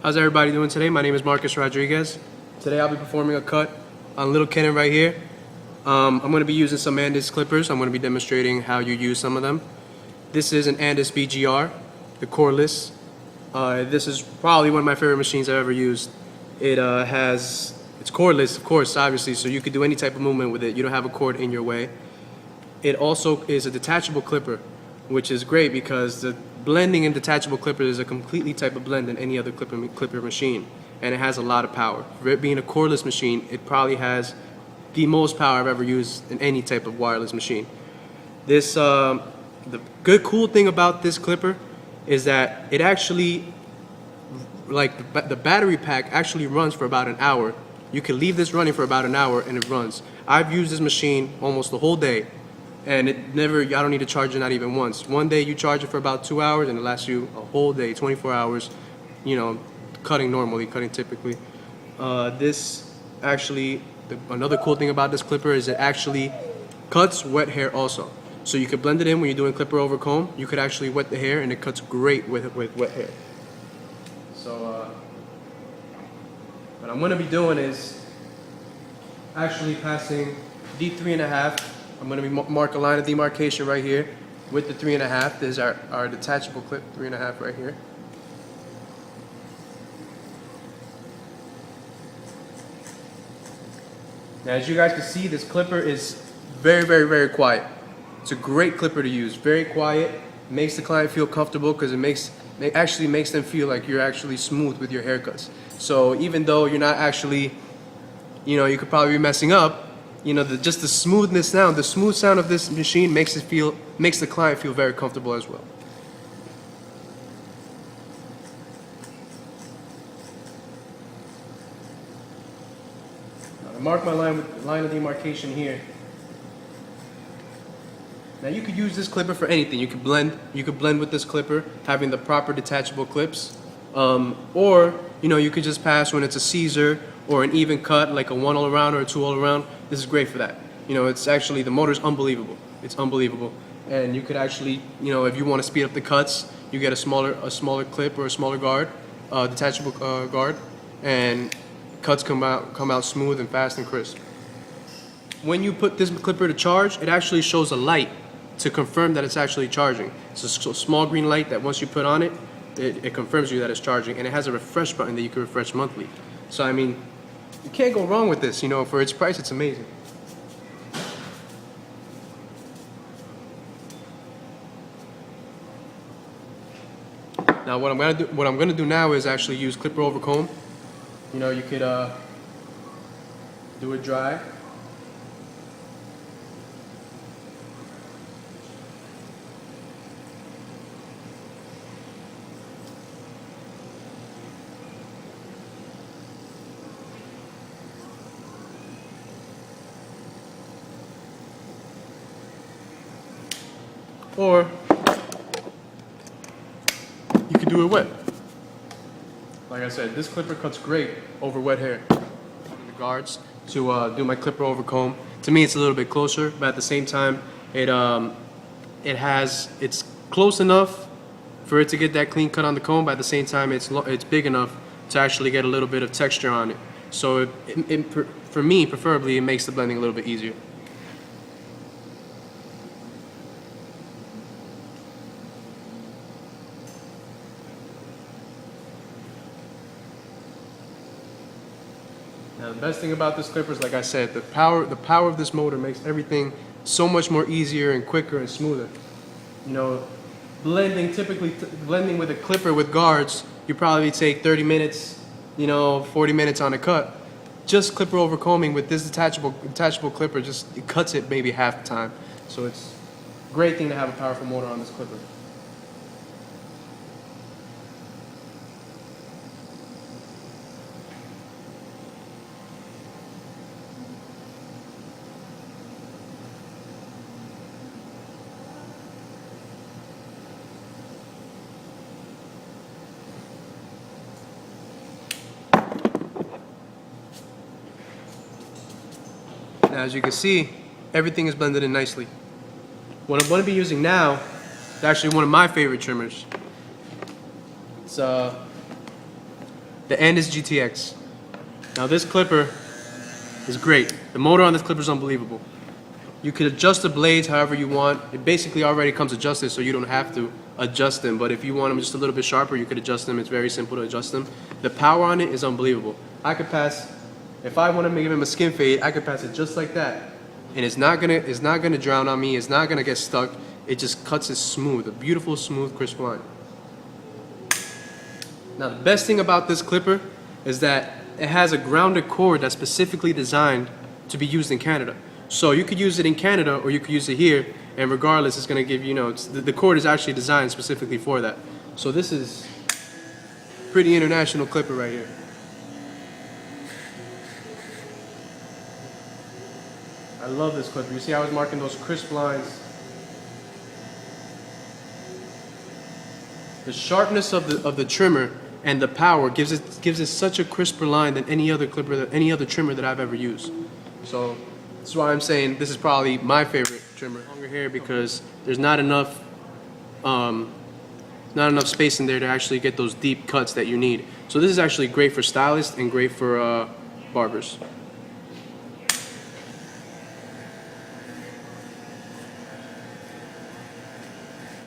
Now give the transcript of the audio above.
How's everybody doing today? My name is Marcus Rodriguez. Today I'll be performing a cut on Little Cannon right here. I'm going to be using some Andis clippers. I'm going to be demonstrating how you use some of them. This is an Andis BGR, the cordless. This is probably one of my favorite machines I've ever used. It's cordless, of course, obviously, so you could do any type of movement with it. You don't have a cord in your way. It also is a detachable clipper, which is great because the blending in detachable clippers is a completely type of blend than any other clipper machine, and it has a lot of power. For it being a cordless machine, it probably has the most power I've ever used in any type of wireless machine. The good cool thing about this clipper is that it actually, like the battery pack actually runs for about an hour. You can leave this running for about an hour and it runs. I've used this machine almost the whole day, and I don't need to charge it not even once. One day you charge it for about 2 hours and it lasts you a whole day, 24 hours, you know, cutting typically. Another cool thing about this clipper is it actually cuts wet hair also. So you could blend it in when you're doing clipper over comb. You could actually wet the hair and it cuts great with wet hair. So what I'm going to be doing is actually passing D3.5. I'm going to be mark a line of demarcation right here with the 3.5. There's our detachable clip, 3.5 right here. Now, as you guys can see, this clipper is very, very, very quiet. It's a great clipper to use. Very quiet, makes the client feel comfortable because it actually makes them feel like you're actually smooth with your haircuts. So even though you're not actually, you could probably be messing up, just the smoothness sound, the smooth sound of this machine makes the client feel very comfortable as well. Now, to mark my line of demarcation here. Now you could use this clipper for anything. You could blend with this clipper, having the proper detachable clips, or you could just pass when it's a Caesar or an even cut, like a 1 all around or a 2 all around. This is great for that. It's actually, the motor's unbelievable. It's unbelievable. And you could actually, if you want to speed up the cuts, you get a smaller clip or a smaller guard, detachable guard, and cuts come out smooth and fast and crisp. When you put this clipper to charge, it actually shows a light to confirm that it's actually charging. It's a small green light that once you put on it, it confirms you that it's charging, and it has a refresh button that you can refresh monthly. So I mean, you can't go wrong with this. For its price, it's amazing. Now what I'm gonna do now is actually use clipper over comb. You could do it dry. Or you could do it wet. Like I said, this clipper cuts great over wet hair. In regards to do my clipper over comb, to me it's a little bit closer, but at the same time, it's close enough for it to get that clean cut on the comb, but at the same time it's big enough to actually get a little bit of texture on it. So for me, preferably, it makes the blending a little bit easier. Now, the best thing about this clipper is, like I said, the power of this motor makes everything so much more easier and quicker and smoother. Blending with a clipper with guards, you probably take 30 minutes, 40 minutes on a cut. Just clipper over combing with this detachable clipper, it cuts it maybe half the time. So it's a great thing to have a powerful motor on this clipper. Now, as you can see, everything is blended in nicely. What I'm going to be using now is actually one of my favorite trimmers. It's the Andis GTX. Now this clipper is great. The motor on this clipper is unbelievable. You could adjust the blades however you want. It basically already comes adjusted, so you don't have to adjust them. But if you want them just a little bit sharper, you could adjust them. It's very simple to adjust them. The power on it is unbelievable. I could pass, if I want to give him a skin fade, I could pass it just like that, and it's not gonna drown on me. It's not gonna get stuck. It just cuts it smooth, a beautiful, smooth, crisp line. Now the best thing about this clipper is that it has a grounded cord that's specifically designed to be used in Canada. So you could use it in Canada or you could use it here, and regardless, it's going to give you, the cord is actually designed specifically for that. So this is pretty international clipper right here. I love this clipper. You see how I was marking those crisp lines? The sharpness of the trimmer and the power gives it such a crisper line than any other clipper, any other trimmer that I've ever used. So that's why I'm saying this is probably my favorite trimmer. Longer hair because there's not enough space in there to actually get those deep cuts that you need. So this is actually great for stylists and great for barbers.